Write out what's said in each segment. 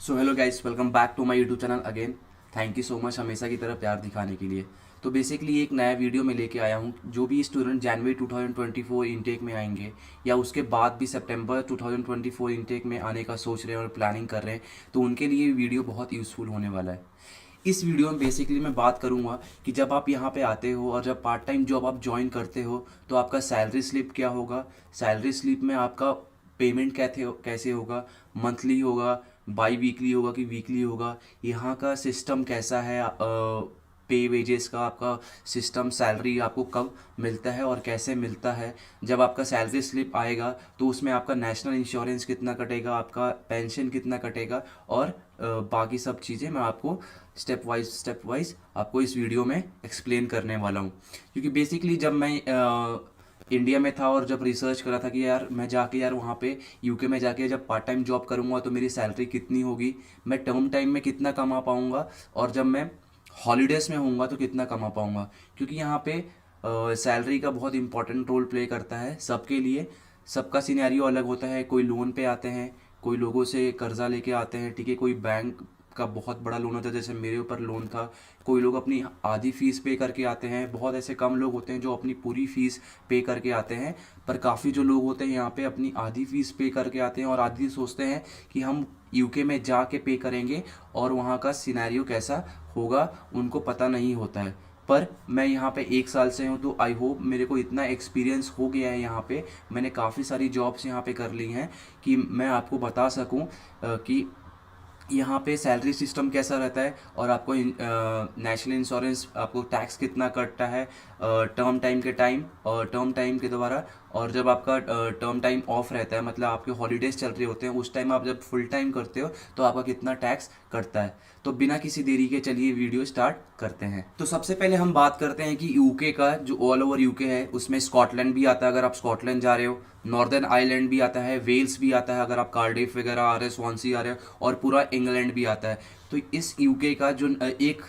So hello guys, welcome back to my YouTube channel again. Thank you so much हमेशा की तरह प्यार दिखाने के लिए। तो बेसिकली एक नया वीडियो में लेके आया हूँ। जो भी स्टूडेंट जनवरी 2024 इनटेक में आएंगे या उसके बाद भी सितंबर 2024 इनटेक में आने का सोच रहे हैं और प्लानिंग कर रहे हैं, तो उनके लिए वीडियो बहुत यूज़फुल होने वाला है। इस वीडियो में बेसिकली मैं बात करूंगा कि जब आप यहाँ पे आते हो और जब पार्ट टाइम जॉब आप ज्वाइन करते हो तो आपका सैलरी स्लिप क्या होगा, सैलरी स्लिप में आपका पेमेंट कैसे होगा, मंथली होगा, बाई वीकली होगा कि वीकली होगा, यहाँ का सिस्टम कैसा है, पे वेजेस का आपका सिस्टम, सैलरी आपको कब मिलता है और कैसे मिलता है। जब आपका सैलरी स्लिप आएगा तो उसमें आपका नेशनल इंश्योरेंस कितना कटेगा, आपका पेंशन कितना कटेगा और बाकी सब चीज़ें मैं आपको स्टेप वाइज आपको इस वीडियो में एक्सप्लेन करने वाला हूँ। क्योंकि बेसिकली जब मैं इंडिया में था और जब रिसर्च करा था कि यार मैं जाके यार वहाँ पे यूके में जाके जब पार्ट टाइम जॉब करूँगा तो मेरी सैलरी कितनी होगी, मैं टर्म टाइम में कितना कमा पाऊँगा और जब मैं हॉलीडेज़ में होऊंगा तो कितना कमा पाऊँगा। क्योंकि यहाँ पे सैलरी का बहुत इंपॉर्टेंट रोल प्ले करता है सबके लिए। सबका सिनेरियो अलग होता है। कोई लोन पे आते हैं, कोई लोगों से कर्जा लेके आते हैं, ठीक है, कोई बैंक का बहुत बड़ा लोन होता है जैसे मेरे ऊपर लोन था। कोई लोग अपनी आधी फीस पे करके आते हैं, बहुत ऐसे कम लोग होते हैं जो अपनी पूरी फीस पे करके आते हैं। पर काफ़ी जो लोग होते हैं यहाँ पे अपनी आधी फीस पे करके आते हैं और आधी सोचते हैं कि हम यूके में जाके पे करेंगे और वहाँ का सिनेरियो कैसा होगा उनको पता नहीं होता है। पर मैं यहाँ पे 1 साल से हूँ तो आई होप मेरे को इतना एक्सपीरियंस हो गया है यहाँ पे, मैंने काफ़ी सारी जॉब्स यहाँ पे कर ली हैं कि मैं आपको बता सकूँ कि यहाँ पे सैलरी सिस्टम कैसा रहता है और आपको नेशनल इंश्योरेंस, आपको टैक्स कितना कटता है टर्म टाइम के टाइम और टर्म टाइम के द्वारा। और जब आपका टर्म टाइम ऑफ रहता है, मतलब आपके हॉलीडेज चल रहे होते हैं, उस टाइम आप जब फुल टाइम करते हो तो आपका कितना टैक्स कटता है। तो बिना किसी देरी के चलिए वीडियो स्टार्ट करते हैं। तो सबसे पहले हम बात करते हैं कि यूके का जो ऑल ओवर यूके है उसमें स्कॉटलैंड भी आता है अगर आप स्कॉटलैंड जा रहे हो, नॉर्दर्न आयरलैंड भी आता है, वेल्स भी आता है अगर आप कार्डिफ वगैरह आ रहे हो, स्वांसी आ रहे हो, और पूरा इंग्लैंड भी आता है। तो इस यूके का जो एक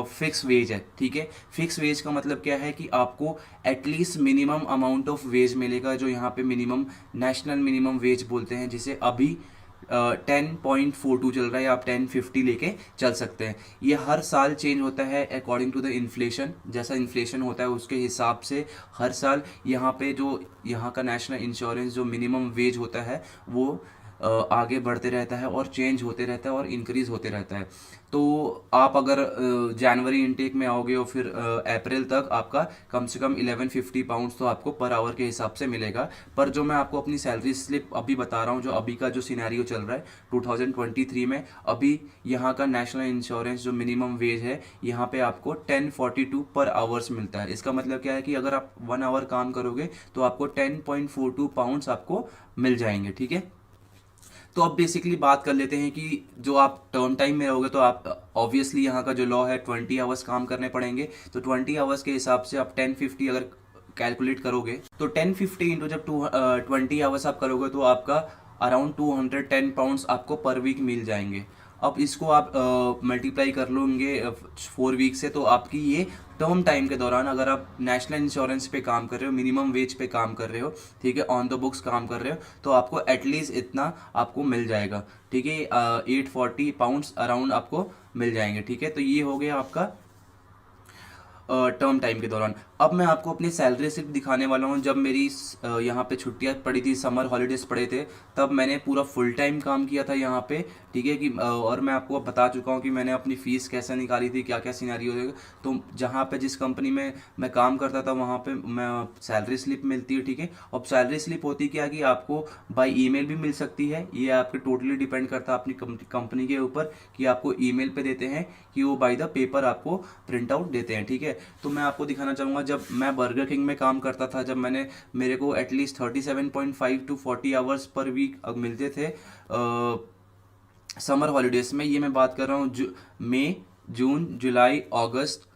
फिक्स वेज है, ठीक है। फिक्स वेज का मतलब क्या है कि आपको at least minimum amount of ways मिलेगा, जो यहाँ पे मिनिमम नेशनल मिनिमम वेज बोलते हैं, जिसे अभी 10.42 चल रहा है, आप 10.50 लेके चल सकते हैं। ये हर साल चेंज होता है अकॉर्डिंग टू द इन्फ्लेशन। जैसा इन्फ्लेशन होता है उसके हिसाब से हर साल यहाँ पे जो यहाँ का नेशनल इंश्योरेंस जो मिनिमम वेज होता है वो आगे बढ़ते रहता है और चेंज होते रहता है और इंक्रीज होते रहता है। तो आप अगर जनवरी इनटेक में आओगे और फिर अप्रैल तक आपका कम से कम 1150 पाउंड्स तो आपको पर आवर के हिसाब से मिलेगा। पर जो मैं आपको अपनी सैलरी स्लिप अभी बता रहा हूँ, जो अभी का जो सिनेरियो चल रहा है 2023 में, अभी यहाँ का नेशनल इंश्योरेंस जो मिनिमम वेज है यहाँ पे आपको 1042 पर आवर्स मिलता है। इसका मतलब क्या है कि अगर आप 1 आवर काम करोगे तो आपको 10.42 पाउंड्स आपको मिल जाएंगे, ठीक है। तो अब बेसिकली बात कर लेते हैं कि जो आप टर्म टाइम में रहोगे तो आप ऑब्वियसली यहाँ का जो लॉ है 20 आवर्स काम करने पड़ेंगे। तो 20 आवर्स के हिसाब से आप 1050 अगर कैलकुलेट करोगे तो 1050 इंटू जब 20 आवर्स आप करोगे तो आपका अराउंड 210 पाउंड्स आपको पर वीक मिल जाएंगे। अब इसको आप मल्टीप्लाई कर लोगे 4 वीक से, तो आपकी ये टर्म टाइम के दौरान अगर आप नेशनल इंश्योरेंस पे काम कर रहे हो, मिनिमम वेज पे काम कर रहे हो, ठीक है, ऑन द बुक्स काम कर रहे हो, तो आपको एटलीस्ट इतना आपको मिल जाएगा, ठीक है। 840 पाउंड्स अराउंड आपको मिल जाएंगे, ठीक है। तो ये हो गया आपका टर्म टाइम के दौरान। अब मैं आपको अपनी सैलरी स्लिप दिखाने वाला हूँ। जब मेरी यहाँ पे छुट्टियाँ पड़ी थी, समर हॉलीडेज पड़े थे, तब मैंने पूरा फुल टाइम काम किया था यहाँ पे, ठीक है। कि और मैं आपको बता चुका हूँ कि मैंने अपनी फ़ीस कैसे निकाली थी, क्या क्या सिनेरियो है। तो जहाँ पे जिस कंपनी में मैं काम करता था वहाँ पे मैं सैलरी स्लिप मिलती है, ठीक है। अब सैलरी स्लिप होती क्या कि आपको बाय ईमेल भी मिल सकती है, ये आपके टोटली डिपेंड करता है अपनी कंपनी के ऊपर कि आपको ईमेल पे देते हैं कि वो बाय द पेपर आपको प्रिंट आउट देते हैं, ठीक है। तो मैं आपको दिखाना चाहूँगा, जब मैं बर्गर किंग में काम करता था, जब मेरे को एटलीस्ट 37.5 टू 40 आवर्स पर वीक मिलते थे समर हॉलीडेज में। ये मैं बात कर रहा हूँ मई, जून, जुलाई, अगस्त।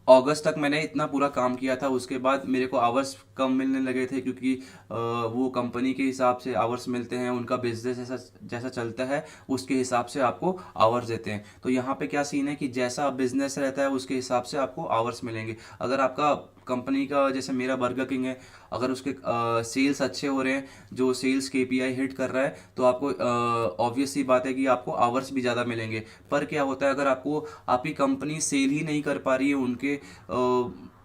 अगस्त तक मैंने इतना पूरा काम किया था। उसके बाद मेरे को आवर्स कम मिलने लगे थे क्योंकि वो कंपनी के हिसाब से आवर्स मिलते हैं, उनका बिजनेस जैसा जैसा चलता है उसके हिसाब से आपको आवर्स देते हैं। तो यहाँ पे क्या सीन है कि जैसा बिजनेस रहता है उसके हिसाब से आपको आवर्स मिलेंगे। अगर आपका कंपनी का, जैसे मेरा बर्गर किंग है, अगर उसके सेल्स अच्छे हो रहे हैं, जो सेल्स केपीआई हिट कर रहा है, तो आपको ऑब्वियस सी बात है कि आपको आवर्स भी ज़्यादा मिलेंगे। पर क्या होता है, अगर आपको आपकी कंपनी सेल ही नहीं कर पा रही है, उनके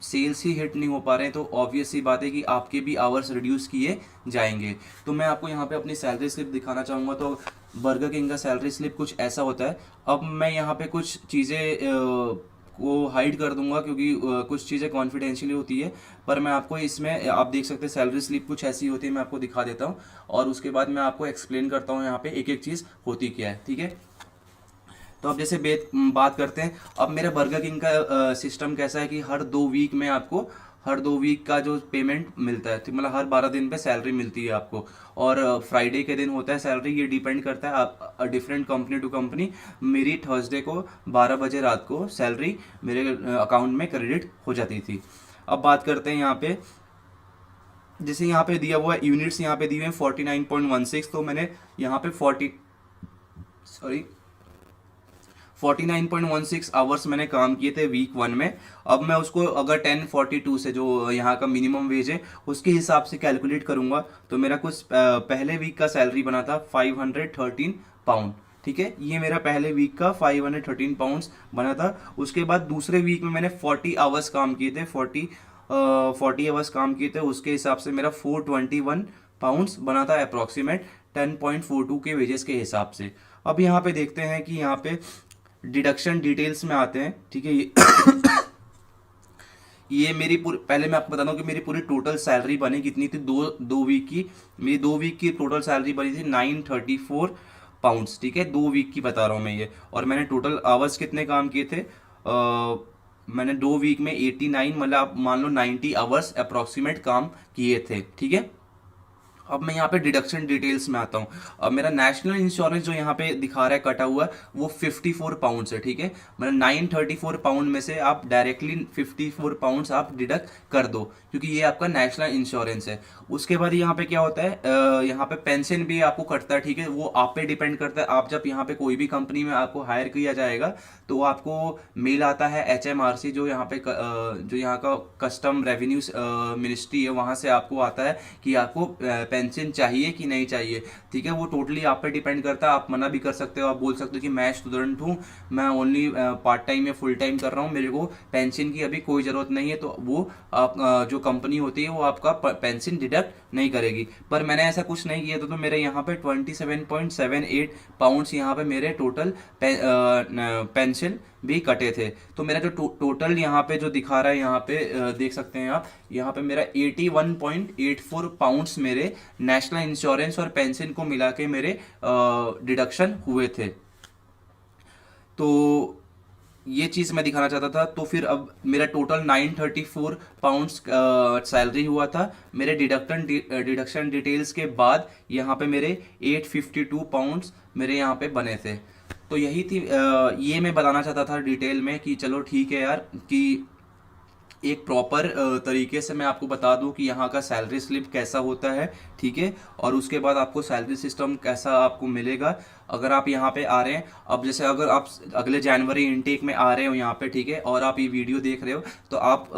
सेल्स ही हिट नहीं हो पा रहे हैं, तो ऑब्वियस सी बात है कि आपके भी आवर्स रिड्यूस किए जाएंगे। तो मैं आपको यहाँ पे अपनी सैलरी स्लिप दिखाना चाहूँगा। तो बर्गर किंग का सैलरी स्लिप कुछ ऐसा होता है। अब मैं यहाँ पे कुछ चीज़ें को हाइड कर दूंगा, क्योंकि कुछ चीज़ें कॉन्फिडेंशियली होती है। पर मैं आपको इसमें आप देख सकते हैं सैलरी स्लिप कुछ ऐसी होती है, मैं आपको दिखा देता हूँ और उसके बाद मैं आपको एक्सप्लेन करता हूँ यहाँ पे एक एक चीज़ होती क्या है, ठीक है। तो अब जैसे बात करते हैं, अब मेरा बर्गर किंग का सिस्टम कैसा है कि हर 2 वीक में आपको, हर 2 वीक का जो पेमेंट मिलता है, तो मतलब हर 12 दिन पे सैलरी मिलती है आपको। और फ्राइडे के दिन होता है सैलरी, ये डिपेंड करता है आप डिफरेंट कंपनी टू कंपनी। मेरी थर्सडे को 12 बजे रात को सैलरी मेरे अकाउंट में क्रेडिट हो जाती थी। अब बात करते हैं यहाँ पे, जैसे यहाँ पे दिया हुआ है यूनिट्स, यहाँ पे दिए हुए हैं 49.16, तो मैंने यहाँ पे 49.16 आवर्स मैंने काम किए थे वीक 1 में। अब मैं उसको अगर 1042 से, जो यहाँ का मिनिमम वेज है, उसके हिसाब से कैलकुलेट करूंगा, तो मेरा कुछ पहले वीक का सैलरी बना था 513 पाउंड, ठीक है। ये मेरा पहले वीक का 513 पाउंड्स बना था। उसके बाद दूसरे वीक में मैंने 40 आवर्स काम किए थे, 40 आवर्स काम किए थे, उसके हिसाब से मेरा 421 पाउंड्स बना था अप्रॉक्सीमेट 10.42 के वेजेस के हिसाब से। अब यहाँ पे देखते हैं कि यहाँ पे डिडक्शन डिटेल्स में आते हैं, ठीक है। ये मेरी पूरी, पहले मैं आपको बता दूं कि मेरी पूरी टोटल सैलरी बनी कितनी थी, दो वीक की। मेरी 2 वीक की टोटल सैलरी बनी थी 934 पाउंड्स, ठीक है। 2 वीक की बता रहा हूँ मैं ये। और मैंने टोटल आवर्स कितने काम किए थे, मैंने 2 वीक में 89, मतलब आप मान लो 90 आवर्स अप्रॉक्सीमेट काम किए थे, ठीक है। अब मैं यहाँ पे डिडक्शन डिटेल्स में आता हूँ। अब मेरा नेशनल इंश्योरेंस जो यहाँ पे दिखा रहा है कटा हुआ, वो 54 पाउंड्स है, ठीक है। मतलब 934 पाउंड में से आप डायरेक्टली 54 पाउंड्स आप डिडक्ट कर दो, क्योंकि ये आपका नेशनल इंश्योरेंस है। उसके बाद यहाँ पे क्या होता है, यहाँ पे पेंशन भी आपको कटता है, ठीक है। वो आप पे डिपेंड करता है। आप जब यहाँ पे कोई भी कंपनी में आपको हायर किया जाएगा, तो आपको मेल आता है HMRC, जो यहाँ पे जो यहाँ का कस्टम रेवेन्यू मिनिस्ट्री है, वहाँ से आपको आता है कि आपको पेंशन चाहिए कि नहीं चाहिए, ठीक है। वो टोटली आप पे डिपेंड करता है। आप मना भी कर सकते हो, आप बोल सकते हो कि मैं स्टूडेंट हूँ, मैं ओनली पार्ट टाइम या फुल टाइम कर रहा हूँ, मेरे को पेंशन की अभी कोई ज़रूरत नहीं है, तो वो आप जो कंपनी होती है वो आपका पेंशन डिडक्ट नहीं करेगी। पर मैंने ऐसा कुछ नहीं किया, तो मेरे यहाँ पे 27.78 पाउंड्स यहाँ पे मेरे टोटल पेंशन भी कटे थे। तो मेरा जो टोटल यहाँ पे जो दिखा रहा है, यहाँ पे देख सकते हैं आप, यहाँ पे मेरा 81.84 पाउंड्स मेरे नेशनल इंश्योरेंस और पेंशन को मिला के मेरे डिडक्शन हुए थे। तो ये चीज़ मैं दिखाना चाहता था। तो फिर अब मेरा टोटल 934 पाउंड्स सैलरी हुआ था। मेरे डिडक्शन डिटेल्स के बाद यहाँ पे मेरे 852 पाउंड्स मेरे यहाँ पे बने थे। तो यही थी, ये मैं बताना चाहता था डिटेल में कि चलो ठीक है यार, कि एक प्रॉपर तरीके से मैं आपको बता दूं कि यहाँ का सैलरी स्लिप कैसा होता है, ठीक है। और उसके बाद आपको सैलरी सिस्टम कैसा आपको मिलेगा अगर आप यहाँ पे आ रहे हैं। अब जैसे अगर आप अगले जनवरी इनटेक में आ रहे हो यहाँ पे, ठीक है, और आप ये वीडियो देख रहे हो, तो आप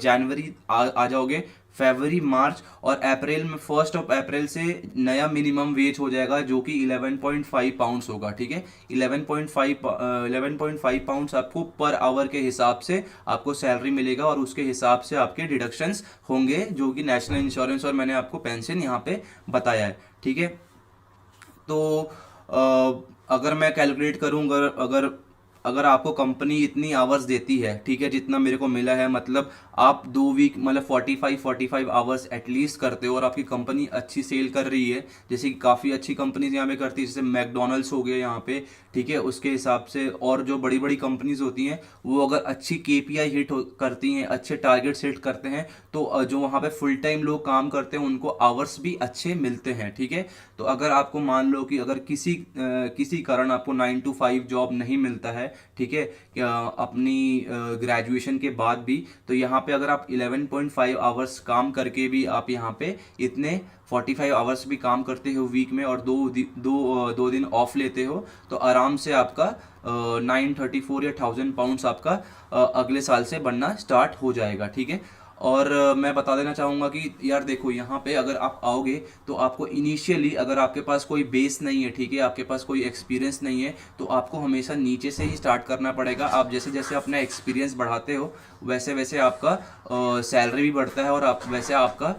जनवरी आ जाओगे, फरवरी, मार्च और अप्रैल में 1 अप्रैल से नया मिनिमम वेज हो जाएगा, जो कि 11.5 पाउंड्स होगा, ठीक है। 11.5 पाउंड्स आपको पर आवर के हिसाब से आपको सैलरी मिलेगा, और उसके हिसाब से आपके डिडक्शंस होंगे, जो कि नेशनल इंश्योरेंस और मैंने आपको पेंशन यहाँ पे बताया है, ठीक है। तो अगर मैं कैलकुलेट करूँ, अगर अगर आपको कंपनी इतनी आवर्स देती है, ठीक है, जितना मेरे को मिला है, मतलब आप 2 वीक मतलब 45 आवर्स एटलीस्ट करते हो, और आपकी कंपनी अच्छी सेल कर रही है, जैसे कि काफ़ी अच्छी कंपनीज यहाँ पे करती है, जैसे मैकडोनल्ड्स हो गया यहाँ पे, ठीक है, उसके हिसाब से। और जो बड़ी बड़ी कंपनीज होती हैं, वो अगर अच्छी KPI हिट करती हैं, अच्छे टारगेट सेट करते हैं, तो जो वहाँ पे फुल टाइम लोग काम करते हैं, उनको आवर्स भी अच्छे मिलते हैं, ठीक है। तो अगर आपको मान लो कि अगर किसी कारण आपको 9 to 5 जॉब नहीं मिलता है, ठीक है, अपनी ग्रेजुएशन के बाद भी, तो यहाँ पे अगर आप 11.5 आवर्स काम करके भी आप यहाँ पे इतने 45 आवर्स भी काम करते हो वीक में, और दो दिन ऑफ लेते हो, तो आराम से आपका 934 या 1000 पाउंड्स आपका अगले साल से बनना स्टार्ट हो जाएगा, ठीक है। और मैं बता देना चाहूँगा कि यार देखो, यहाँ पे अगर आप आओगे तो आपको इनिशियली, अगर आपके पास कोई बेस नहीं है, ठीक है, आपके पास कोई एक्सपीरियंस नहीं है, तो आपको हमेशा नीचे से ही स्टार्ट करना पड़ेगा। आप जैसे जैसे अपना एक्सपीरियंस बढ़ाते हो वैसे वैसे आपका सैलरी भी बढ़ता है और आप वैसे आपका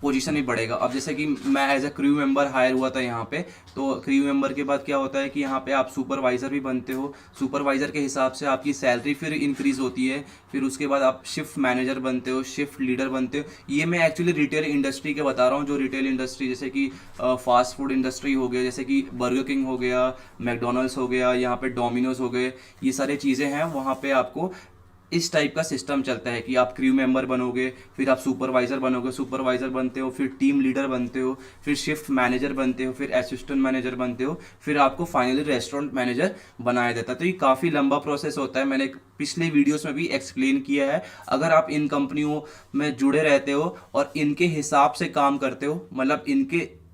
पोजीशन भी बढ़ेगा। अब जैसे कि मैं as a crew member hired हुआ था यहाँ पे, तो क्रू मेंबर के बाद क्या होता है कि यहाँ पे आप सुपरवाइज़र भी बनते हो। सुपरवाइज़र के हिसाब से आपकी सैलरी फिर इंक्रीज़ होती है। फिर उसके बाद आप शिफ्ट मैनेजर बनते हो, शिफ्ट लीडर बनते हो। ये मैं एक्चुअली रिटेल इंडस्ट्री के बता रहा हूँ, जो रिटेल इंडस्ट्री जैसे कि फास्ट फूड इंडस्ट्री हो गया, जैसे कि बर्गर किंग हो गया, मैकडोनल्ड्स हो गया, यहाँ पे डोमिनोज हो गए, ये सारी चीज़ें हैं। वहाँ पे आपको इस टाइप का सिस्टम चलता है कि आप क्रू मेंबर बनोगे, फिर आप सुपरवाइज़र बनोगे, सुपरवाइज़र बनते हो, फिर टीम लीडर बनते हो, फिर शिफ्ट मैनेजर बनते हो, फिर असिस्टेंट मैनेजर बनते हो, फिर आपको फाइनली रेस्टोरेंट मैनेजर बनाया जाता है। तो ये काफ़ी लंबा प्रोसेस होता है, मैंने पिछले वीडियोस में भी एक्सप्लेन किया है। अगर आप इन कंपनियों में जुड़े रहते हो और इनके हिसाब से काम करते हो, मतलब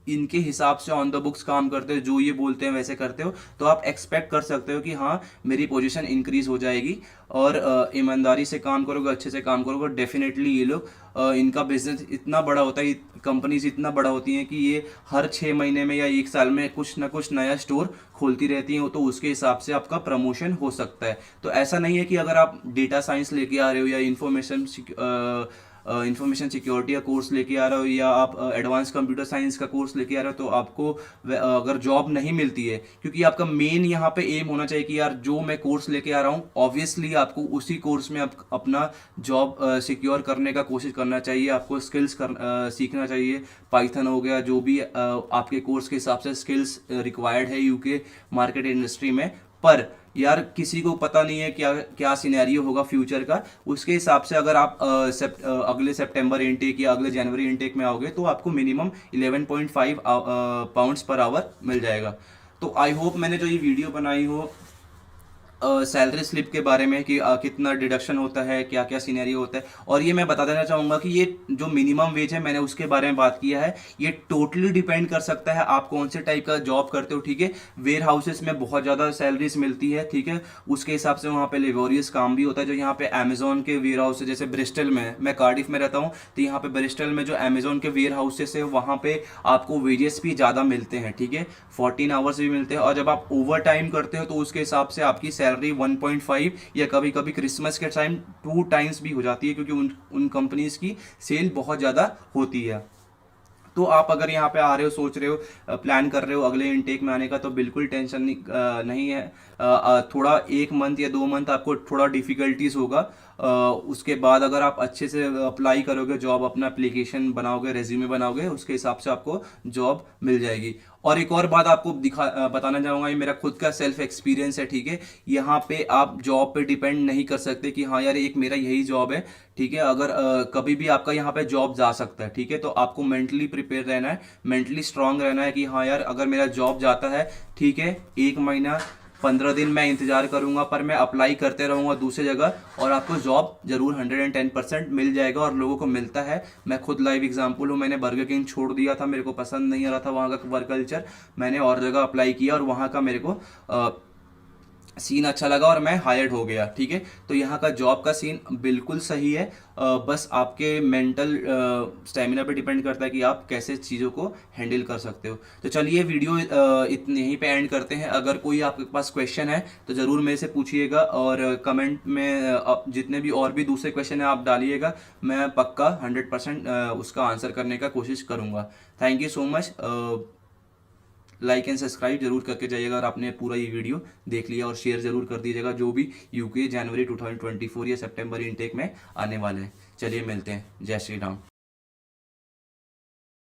इनके हिसाब से ऑन द बुक्स काम करते हो, जो ये बोलते हैं वैसे करते हो, तो आप एक्सपेक्ट कर सकते हो कि हाँ, मेरी पोजीशन इंक्रीज हो जाएगी। और ईमानदारी से काम करोगे, अच्छे से काम करोगे, डेफिनेटली ये लोग इनका बिजनेस इतना बड़ा होता है, कंपनीज इतना बड़ा होती हैं कि ये हर 6 महीने में या 1 साल में कुछ ना कुछ नया स्टोर खोलती रहती हैं, तो उसके हिसाब से आपका प्रमोशन हो सकता है। तो ऐसा नहीं है कि अगर आप डेटा साइंस लेके आ रहे हो या इंफॉर्मेशन सिक्योरिटी का कोर्स लेके आ रहे हो या आप एडवांस कंप्यूटर साइंस का कोर्स लेके आ रहे हो, तो आपको अगर जॉब नहीं मिलती है, क्योंकि आपका मेन यहाँ पे एम होना चाहिए कि यार जो मैं कोर्स लेके आ रहा हूँ, ऑब्वियसली आपको उसी कोर्स में अपना जॉब सिक्योर करने का कोशिश करना चाहिए। आपको स्किल्स सीखना चाहिए। पाइथन हो गया, जो भी आपके कोर्स के हिसाब से स्किल्स रिक्वायर्ड है यूके मार्केट इंडस्ट्री में। पर यार किसी को पता नहीं है क्या क्या सिनेरियो होगा फ्यूचर का। उसके हिसाब से अगर आप अगले सितंबर इनटेक या अगले जनवरी इनटेक में आओगे, तो आपको मिनिमम 11.5 पाउंड्स पर आवर मिल जाएगा। तो आई होप मैंने जो ये वीडियो बनाई हो सैलरी स्लिप के बारे में कि कितना डिडक्शन होता है, क्या क्या सिनेरियो होता है, और ये मैं बता देना चाहूँगा कि ये जो मिनिमम वेज है, मैंने उसके बारे में बात किया है। ये टोटली डिपेंड कर सकता है आप कौन से टाइप का जॉब करते हो, ठीक है। वेयर हाउसेस में बहुत ज़्यादा सैलरीज मिलती है, ठीक है, उसके हिसाब से वहाँ पे लेबोरियस काम भी होता है। जो यहाँ पे अमेजोन के वेयर हाउस है, जैसे ब्रिस्टल में, मैं कार्डिफ में रहता हूँ, तो यहाँ पे ब्रिस्टल में जो अमेजोन के वेयर हाउसेस है, वहाँ पे आपको वेजेस भी ज़्यादा मिलते हैं, ठीक है, 14 आवर्स भी मिलते हैं। और जब आप ओवर टाइम करते हो, तो उसके हिसाब से आपकी सैलरी 1.5 या कभी कभी क्रिसमस के टाइम 2 टाइम्स भी हो जाती है, क्योंकि उन कंपनीज की सेल बहुत ज़्यादा होती है। तो आप अगर यहाँ पे आ रहे हो, सोच रहे हो, प्लान कर रहे हो अगले इनटेक में आने का, तो बिल्कुल टेंशन नहीं है। थोड़ा 1 मंथ या 2 मंथ आपको थोड़ा डिफिकल्टीज होगा। उसके बाद अगर आप अच्छे से अप्लाई करोगे जॉब, अपना एप्लीकेशन बनाओगे, रेज्यूमे बनाओगे, उसके हिसाब से आपको जॉब मिल जाएगी। और एक और बात आपको बताना चाहूँगा, ये मेरा खुद का सेल्फ एक्सपीरियंस है, ठीक है। यहाँ पे आप जॉब पे डिपेंड नहीं कर सकते कि हाँ यार एक मेरा यही जॉब है, ठीक है। अगर कभी भी आपका यहाँ पे जॉब जा सकता है, ठीक है, तो आपको मेंटली प्रिपेयर रहना है, मेंटली स्ट्रांग रहना है कि हाँ यार अगर मेरा जॉब जाता है, ठीक है, 1 महीना 15 दिन मैं इंतजार करूंगा, पर मैं अप्लाई करते रहूंगा दूसरी जगह, और आपको जॉब जरूर 110% मिल जाएगा। और लोगों को मिलता है। मैं खुद लाइव एग्जांपल हूँ। मैंने बर्गर किंग छोड़ दिया था, मेरे को पसंद नहीं आ रहा था वहाँ का वर्क कल्चर। मैंने और जगह अप्लाई किया और वहाँ का मेरे को सीन अच्छा लगा और मैं हायर्ड हो गया, ठीक है। तो यहाँ का जॉब का सीन बिल्कुल सही है। बस आपके मेंटल स्टेमिना पे डिपेंड करता है कि आप कैसे चीज़ों को हैंडल कर सकते हो। तो चलिए वीडियो इतने यहीं पे एंड करते हैं। अगर कोई आपके पास क्वेश्चन है तो ज़रूर मेरे से पूछिएगा, और कमेंट में जितने भी और भी दूसरे क्वेश्चन है आप डालिएगा। मैं पक्का 100% उसका आंसर करने का कोशिश करूँगा। Thank you so much. Like and subscribe जरूर करके जाइएगा, और आपने पूरा ये वीडियो देख लिया, और शेयर जरूर कर दीजिएगा जो भी यूके जनवरी 2024 या सितंबर इनटेक में आने वाले हैं। चलिए मिलते हैं। जय श्री राम।